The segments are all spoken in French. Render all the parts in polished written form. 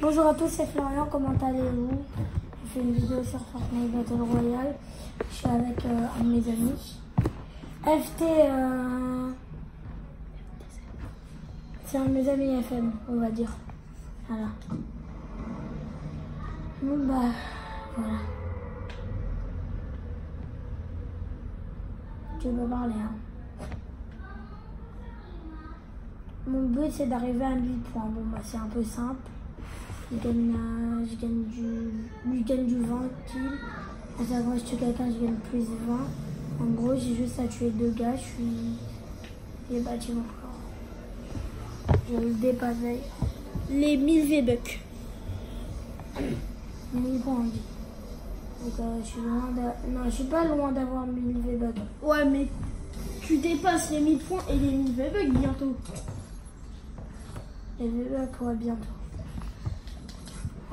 Bonjour à tous, c'est Florian, comment allez-vous? Je fais une vidéo sur Fortnite Battle Royale. Je suis avec un de mes amis. C'est un de mes amis FM, on va dire. Voilà. Bon bah, voilà. Tu veux parler, hein? Mon but c'est d'arriver à 1000 points. Bon bah c'est un peu simple. Je gagne du 20 kills. À chaque fois que je tue quelqu'un, je gagne plus 20. En gros, j'ai juste à tuer 2 gars. J'ai battu mon record. Je le dépasse les 1000 V-Bucks. 1000 points, on dit. Donc, je suis loin non, je suis pas loin d'avoir 1000 V-Bucks. Ouais, mais tu dépasses les 1000 points et les 1000 V-Bucks bientôt. Les V-Bucks, ouais, bientôt.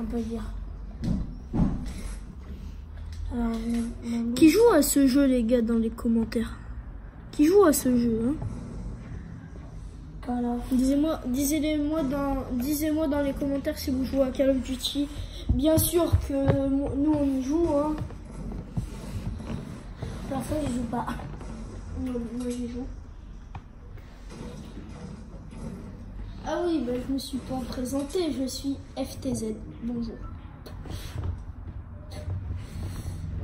On peut dire. Alors, qui joue à ce jeu, les gars, dans les commentaires? Qui joue à ce jeu, hein? Voilà. Disez-moi dans les commentaires si vous jouez à Call of Duty. Bien sûr que nous on y joue, hein. Perso, je joue pas. Non, moi j'y joue. Ah oui, bah, je me suis pas présenté, je suis FTZ. Bonjour.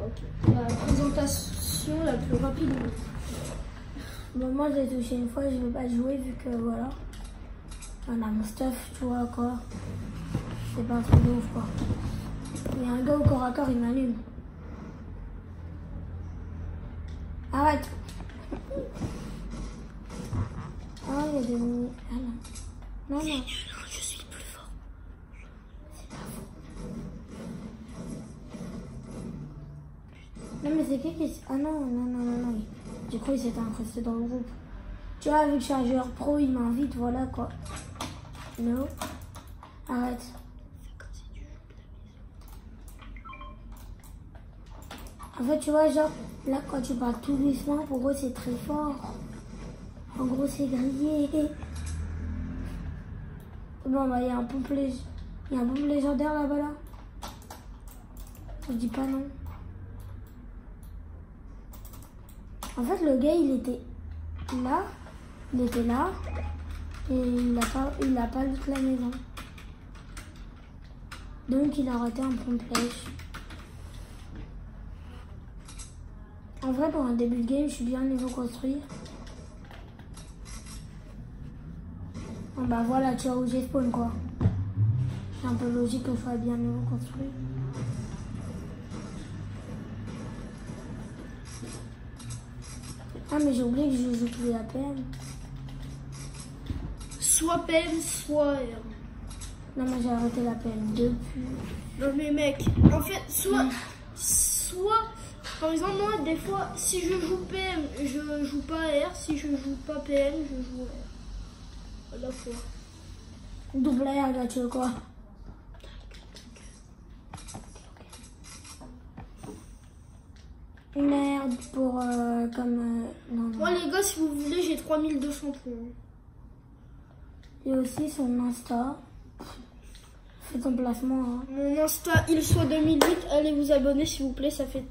Ok. La présentation la plus rapide. Bon, moi j'ai touché une fois, je vais pas jouer vu que voilà. On a mon stuff, tu vois quoi. C'est pas un truc de ouf quoi. Il y a un gars au corps à corps, il m'allume. Arrête. Ah, il y a des mini. Ah non. Non, non. Je suis plus fort. C'est pas faux. Non, mais c'est qui. Ah non, non. J'ai cru qu'il s'était incrusté dans le groupe. Tu vois, vu que je suis un joueur pro, il m'invite, voilà quoi. Non. Arrête. En fait, tu vois, genre, là, quand tu parles tout doucement, pour eux, c'est très fort. En gros, c'est grillé. Bon, bah, il y a un pompe légendaire là-bas, là. Je dis pas non. En fait, le gars, il était là, et il a pas loot la maison. Donc, il a raté un pompe flèche. En vrai, pour un début de game, je suis bien niveau construit. Bon, bah voilà, tu vois où j'ai spawn, quoi. C'est un peu logique que je sois bien niveau construit. Ah, mais j'ai oublié que je joue plus la PM. Soit PM, soit R. Non, mais j'ai arrêté la PM depuis. Non, mais mec, en fait, soit, par exemple, moi, des fois, si je joue PM, je joue pas R. Si je joue pas PM, je joue R. À la fois. Double R, là, tu veux quoi? Merde pour comme non. Moi les gars, si vous voulez, j'ai 3200 points. Et aussi son Insta. Fais ton placement. Hein. Mon Insta, il soit 2008. Allez vous abonner s'il vous plaît, ça fait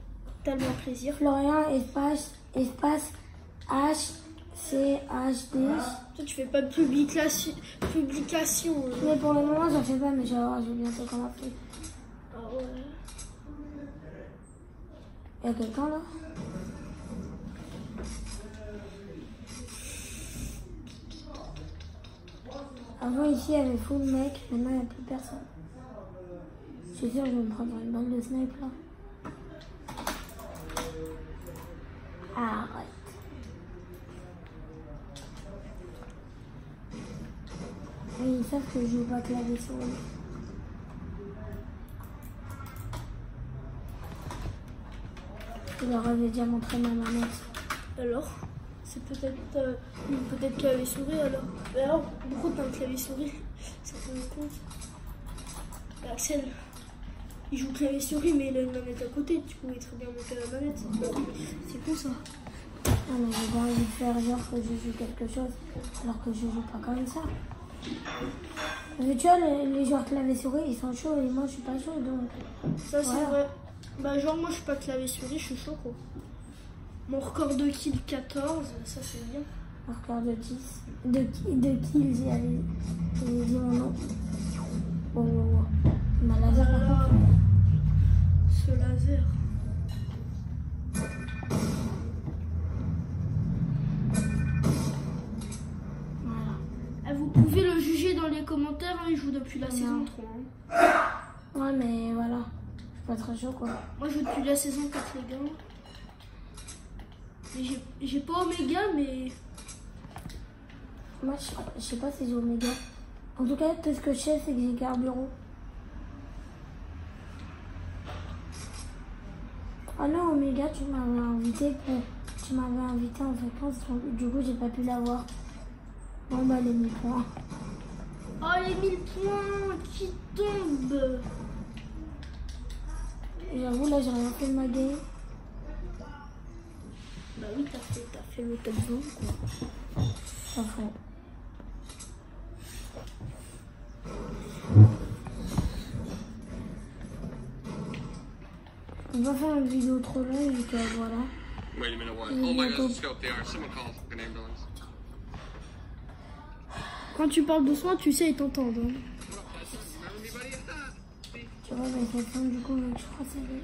tellement plaisir. Florian espace HCHD. Toi tu fais pas de publication. Mais pour le moment j'en fais pas, mais je vais bientôt commencer. Ah ouais. Il y a quelqu'un là? Avant ici il y avait full mec, maintenant il n'y a plus personne. Je suis sûre que je vais me prendre une balle de snipe là. Arrête. Et ils savent que je joue pas clavier souris. Je leur avais déjà montré ma manette. Alors, c'est peut-être clavier souris alors. Mais alors, pourquoi t'as un clavier souris? Ça me compte. Axel, il joue clavier souris mais il a une manette à côté. Tu pouvais très bien monter la manette. C'est con ça. Ah mais j'ai pas envie de faire genre que je joue quelque chose alors que je joue pas comme ça. Mais tu vois, les joueurs clavier-souris, ils sont chauds et moi, je suis pas chaud, donc... Ça, c'est vrai. Bah, genre, moi, je suis pas clavier-souris, je suis chaud, quoi. Mon record de kills 14, ça, c'est bien. Mon record de 10. De kills, j'ai dit mon nom. Oh, oh, oh. Ma laser, par contre. Ce laser. Vous pouvez le juger dans les commentaires, hein, il joue depuis la saison 3. Hein. Ouais, mais voilà, c'est pas très chaud quoi. Moi, je joue depuis la saison 4, les gars. J'ai pas Oméga, mais. Moi, je sais pas si j'ai Oméga. En tout cas, tout ce que je sais, c'est que j'ai Carburant. Ah non, Oméga, tu m'avais invité en vacances, du coup, j'ai pas pu l'avoir. Bon bah les 1000 points. Oh les 1000 points qui tombent. J'avoue là j'ai rien fait de ma game. Bah oui t'as fait le top 20 quoi. Pas faux. On va faire une vidéo trop longue et que voilà. Wait a minute, what? Oh my god, scope they are. Someone call an ambulance. Quand tu parles doucement, tu sais, ils t'entendent. Hein. Tu vois, bah, cette femme, du coup, je crois que c'est lui.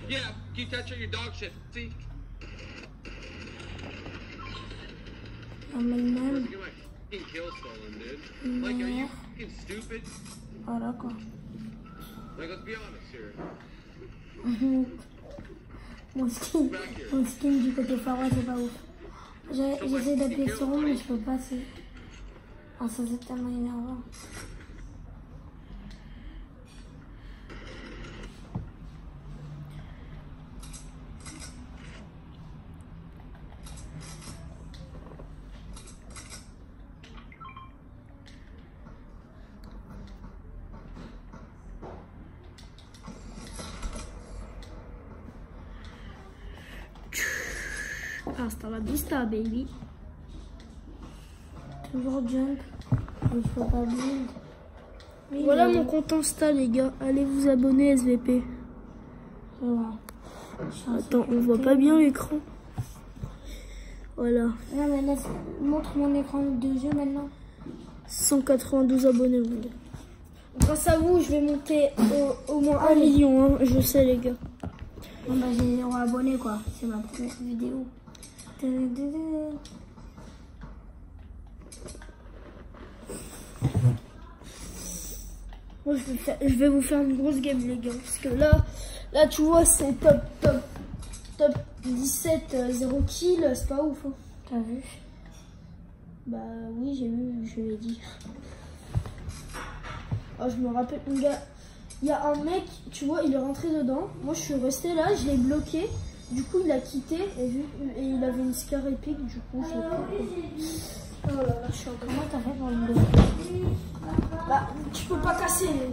Yeah, keep touching your dog shit. See? Ah, mais même. You're like fucking kill stolen, dude. Like, are you fucking stupid? Voilà quoi. Like, let's be honest here. Mon skin du côté Pharaon, c'est pas ouf. J'essaie d'appuyer sur rond, mais je peux pas. Ah, ça c'est tellement énervant. Hasta la vista, baby. Toujours jump. Je peux pas build. Voilà mon compte Insta, les gars. Allez vous abonner, SVP. Voilà. Attends, on voit pas bien l'écran. Voilà. Non, mais laisse, montre mon écran de jeu maintenant. 192 abonnés, mon gars. Grâce à vous, je vais monter au moins 1 million, hein. Je sais, les gars. Bon, bah, j'ai 0 abonnés, quoi. C'est ma première vidéo. Moi, je vais vous faire une grosse game, les gars. Parce que là tu vois, c'est top 17, 0 kill. C'est pas ouf. Hein. T'as vu? Bah oui, j'ai vu, je l'ai dit. Oh, je me rappelle, mon gars. Il y a un mec, tu vois, il est rentré dedans. Moi, je suis restée là, je l'ai bloqué. Du coup, il a quitté et il avait une scar épique. Du coup, je l'ai pris. Oh là là, je suis en train. Comment t'as fait pour le bloquer? Bah, tu peux pas casser. Ouais,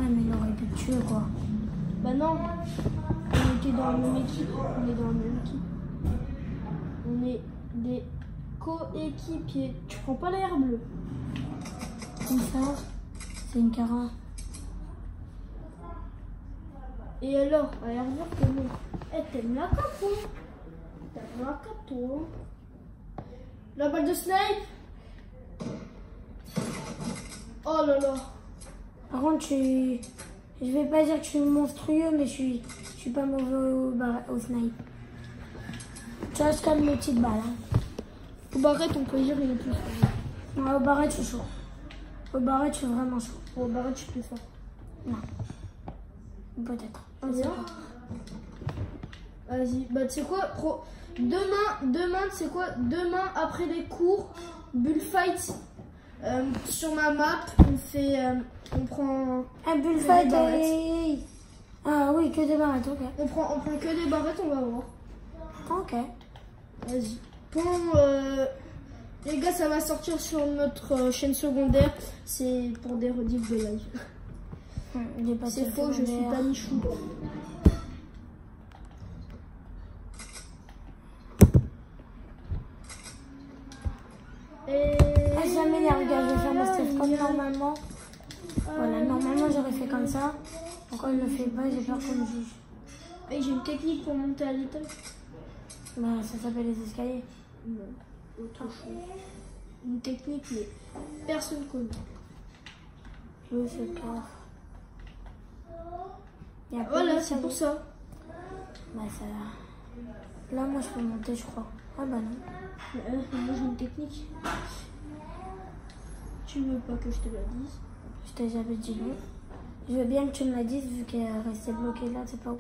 mais il aurait pu te tuer, quoi. Bah non. On était dans la même équipe. On est dans la même équipe. On est des coéquipiers. Tu prends pas l'air bleu. Comme ça, c'est une cara. Et alors, à l'air dire que non. Eh, t'aimes la cape, toi. T'aimes la cape, toi. La balle de snipe. Oh là là. Par contre, je vais pas dire que je suis monstrueux, mais je suis pas mauvais au snipe. Tu vois, je calme mes petites balles. Hein. Au barrette, on peut dire il est plus fort. Ouais, au barrette, je suis chaud. Au barrette, je suis vraiment chaud. Au barrette, je suis plus fort. Non. Peut-être. Vas-y. Bah, tu sais quoi, Demain, tu sais quoi, demain, après les cours, bullfight, sur ma map, on prend... Un bullfight et... Ah oui, que des barrettes, ok. On prend que des barrettes, on va voir. Ok. Vas-y. Les gars, ça va sortir sur notre chaîne secondaire. C'est pour des rediffs de live. C'est faux, je suis pas Michou. ça. Pourquoi il le fait pas? J'ai peur qu'on me juge. Et j'ai une technique pour monter à l'étage. Bah, ça s'appelle les escaliers. Non, autre chose. Une technique, mais personne connaît. Oui, c'est clair. Il y a Voilà, plein c'est de pour ça. Bah, ça. Là, moi, je peux monter, je crois. Ah, bah non. Moi, j'ai une technique. Tu veux pas que je te la dise? Je t'ai jamais dit non. Je veux bien que tu me la dises, vu qu'elle est restée bloquée là, c'est pas ouf.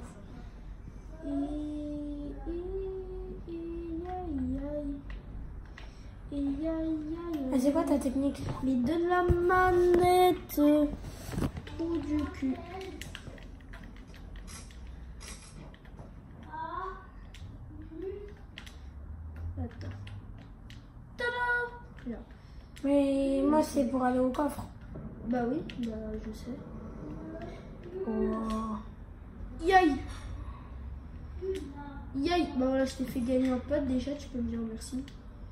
Ah, c'est quoi ta technique? Mais de la manette. Trou du cul. Attends. Tada! Là. Mais moi, c'est pour aller au coffre. Bah oui, bah je sais. Oh. Yaï! Yaï! Bah voilà, je t'ai fait gagner un pote déjà, tu peux me dire merci.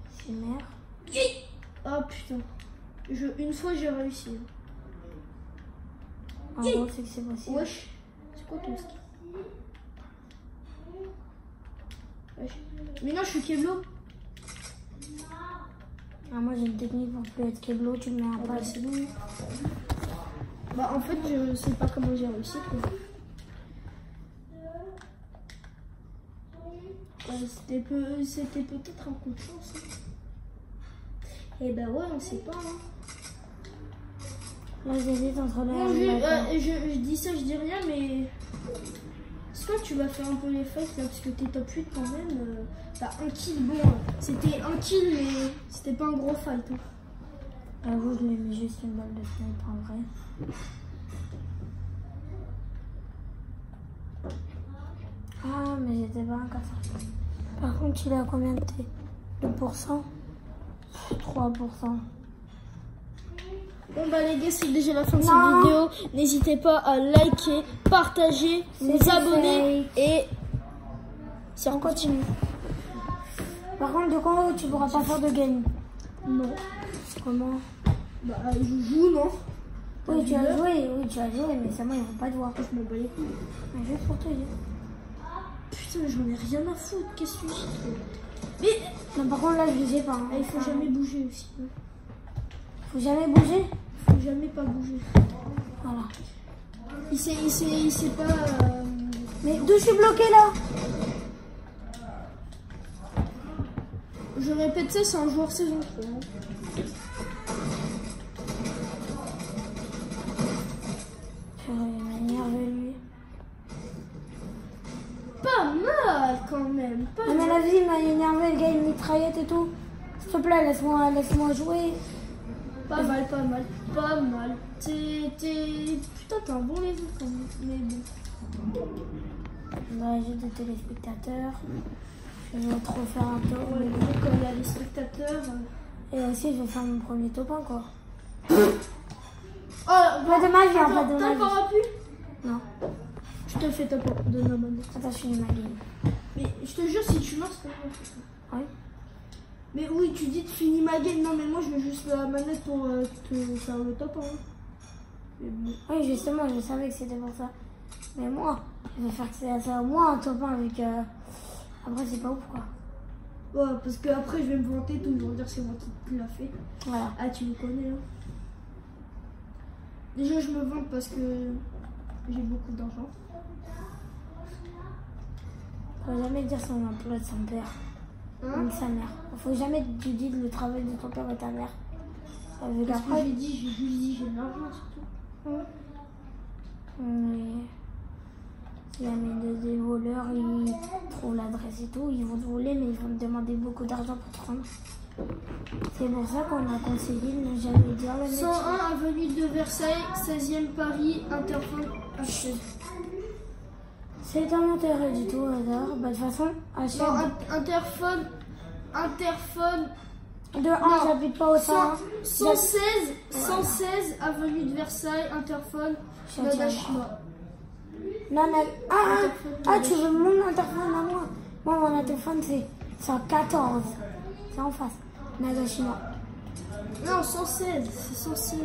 C'est merde. Yaï! Oh putain. Une fois j'ai réussi. En gros, c'est que c'est possible. Wesh. C'est quoi ton ski? Wesh. Mais non, je suis Keblo. Ah, moi, j'ai une technique pour plus être Keblo, tu me mets un Ah bah pas. c'est bon. Bah en fait, je sais pas comment j'ai réussi quoi. C'était peut-être un coup de chance. Et bah ouais, on sait pas. Là, j'hésite entre Non, les. je dis ça, je dis rien, mais soit tu vas faire un peu les fights là, parce que t'es top 8 quand même. T'as un kill, bon, c'était un kill, mais c'était pas un gros fight. Hein. J'avoue, je lui ai mis juste une balle de sniper en vrai. Ah, mais j'étais pas un 4. Par contre, il a combien de 2%? 3%. Bon bah les gars, c'est déjà la fin de cette vidéo. N'hésitez pas à liker, partager, vous abonner et ça continue. Par contre, de quand tu pourras pas faire de game? Non. Comment? Bah je joue, non? Oui, tu as joué, mais seulement ils vont pas te voir. Je m'en bats les couilles. Mais juste pour te dire. Putain, mais j'en ai rien à foutre, qu'est-ce que tu Mais Non, par contre, là, je sais pas. Hein. il faut jamais bouger aussi. Faut jamais bouger? Faut jamais pas bouger. Voilà. Il sait pas. Mais d'où je suis bloqué là? Je répète ça, c'est un joueur saison 3. Hein. Il m'a énervé lui. Pas mal quand même. Pas Ah, mais mal. la vie, il m'a énervé, le gars, il mitraillette et tout. S'il te plaît, laisse-moi jouer. Pas mal, pas mal, pas mal. Putain, t'es un bon level quand même. Mais bon. Bah, j'ai des téléspectateurs. Je vais trop faire un tour. Ouais, mais quand il y a les spectateurs. Et aussi, je vais faire mon premier top 1 quoi. Oh, Pas de magie, hein, pas de t'as magie. pas pu? Non. Je te fais top 1 de la manette. Attends, je finis ma game. Mais je te jure, si tu meurs, c'est pas grave. Oui. Mais oui, tu dis tu finis ma game. Non, mais moi, je veux juste la manette pour te faire le top 1. Mais bon. Oui, justement, je savais que c'était pour ça. Mais moi, je vais faire ça au moins un top 1 avec. Après, c'est pas ouf quoi. Ouais, parce que après je vais me vanter tout, ils vont dire c'est moi qui l'a fait. Voilà. Ah, tu me connais, hein. Déjà, je me vante parce que j'ai beaucoup d'argent. Faut jamais dire son emploi de son père. Hein? Ni sa mère. Faut jamais que tu dises le travail de ton père et ta mère. Ça veut Parce que qu'après. j'ai dit j'ai de l'argent, c'est tout. Mais si jamais des voleurs, ils trouvent l'adresse et tout, ils vont te voler, mais ils vont te demander beaucoup d'argent pour te rendre. C'est pour ça qu'on a conseillé de ne jamais dire le métier. 101 avenue de Versailles, 16e Paris, Interphone H16. C'est un intérêt du tout, hasard. Bah, de toute façon, achète. Non, Interphone. De 1, non, j'habite pas au 100. 116 avenue de Versailles, Interphone, Nagashima. Non, tu veux mon interphone à moi? Moi, mon interphone, c'est 114. C'est en face. Nagashima. Non, 116, c'est 116.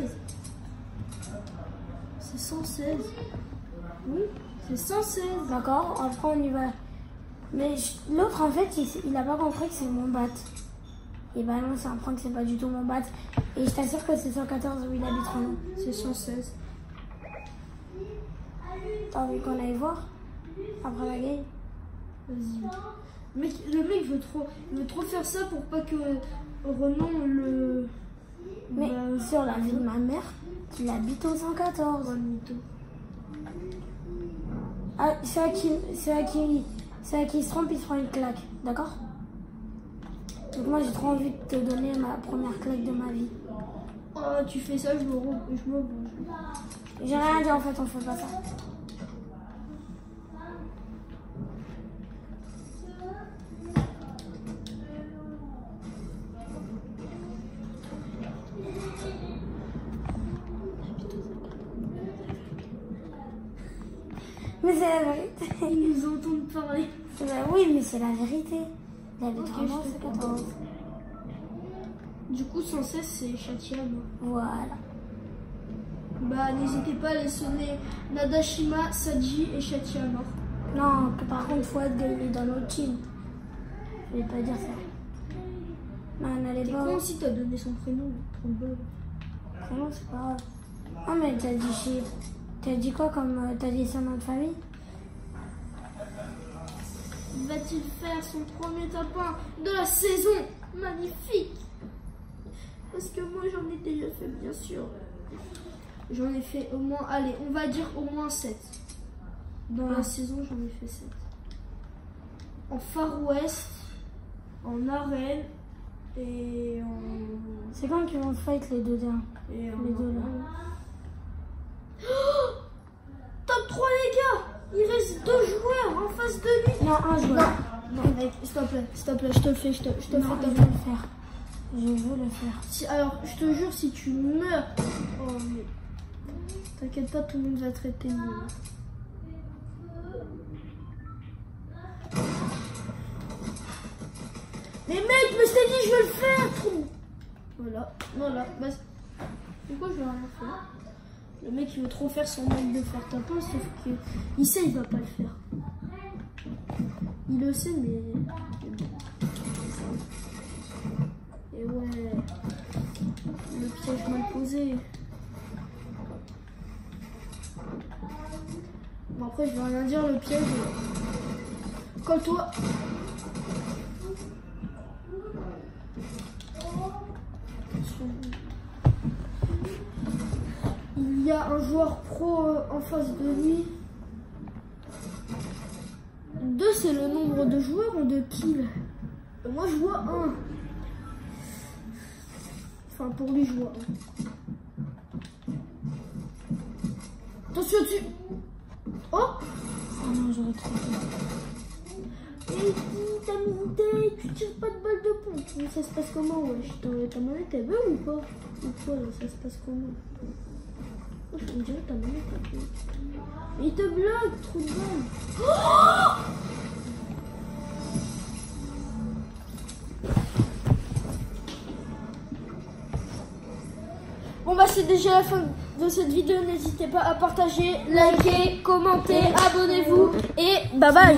C'est 116. Oui, c'est 116. D'accord, après on y va. Mais l'autre, en fait, il a pas compris que c'est mon bat. Et bah non, c'est un prank, c'est pas du tout mon bat. Et je t'assure que c'est 114 où il habite vraiment. C'est 116. T'as envie qu'on aille voir après la game? Vas-y. Le mec veut trop faire ça pour pas que Renan le... Mais sur la vie de ma mère, il habite au 114. Ah, c'est à qui il se trompe, il se prend une claque, d'accord? Donc moi j'ai trop envie de te donner ma première claque de ma vie. Oh, tu fais ça, je me venge. J'ai rien dit en fait, on fait pas ça. Mais c'est la vérité. Ils nous entendent parler. Oui, mais c'est la vérité. Il habite vraiment je te 114. Du coup, 116, c'est Châtillon. Voilà. Bah, n'hésitez pas à les sonner Nadashima, Saji et Châtillon. Non, par contre, Fouad, il est dans notre team. Je vais pas dire ça. Non, on allait T'es pas. con si t'as donné son prénom. Comment c'est pas grave. Ah, mais t'as dit quoi comme t'as dit son nom de famille? Va-t-il faire son premier tapin de la saison? Magnifique! Parce que moi j'en ai déjà fait, bien sûr. J'en ai fait au moins, allez, on va dire au moins 7. Dans la saison, j'en ai fait 7. En Far West, en arène et en... C'est quand qu'ils vont se fight les deux là? Et en... Les deux là. Oh, top 3 les gars! Il reste 2 joueurs en face de lui. Non, un joueur. Non, mec, s'il te plaît, je te le fais, je te le fais. Je veux le faire. Je veux le faire. Alors, je te jure, si tu meurs... Oh, mais... T'inquiète pas, tout le monde va traiter de nul. Mais mec, mais je t'ai dit, je vais le faire, trou. Voilà. Bah, du coup, je vais rien faire. Le mec, il veut trop faire son mec de faire tapin, sauf que... Il sait, il va pas le faire. Il le sait, mais... Et ouais... Le piège mal posé. Bon, après, je vais rien dire, le piège. Colle-toi. Il y a un joueur pro en face de lui. 2, c'est le nombre de joueurs ou de kills. Moi, je vois 1. Enfin, pour lui, je vois 1. Attention dessus. Oh! Oh non, j'aurais trop fait. Et ta minute, tu tires pas de balle de pompe. Mais ça se passe comment, wesh? Ta manette, elle veut ou pas? Ou quoi, là, ça se passe comment? Oh, je me dirais ta manette, elle veut. Mais il te bloque, trop de balle. Oh! Bon bah c'est déjà la fin de cette vidéo, n'hésitez pas à partager, liker, commenter, abonnez-vous et bye bye.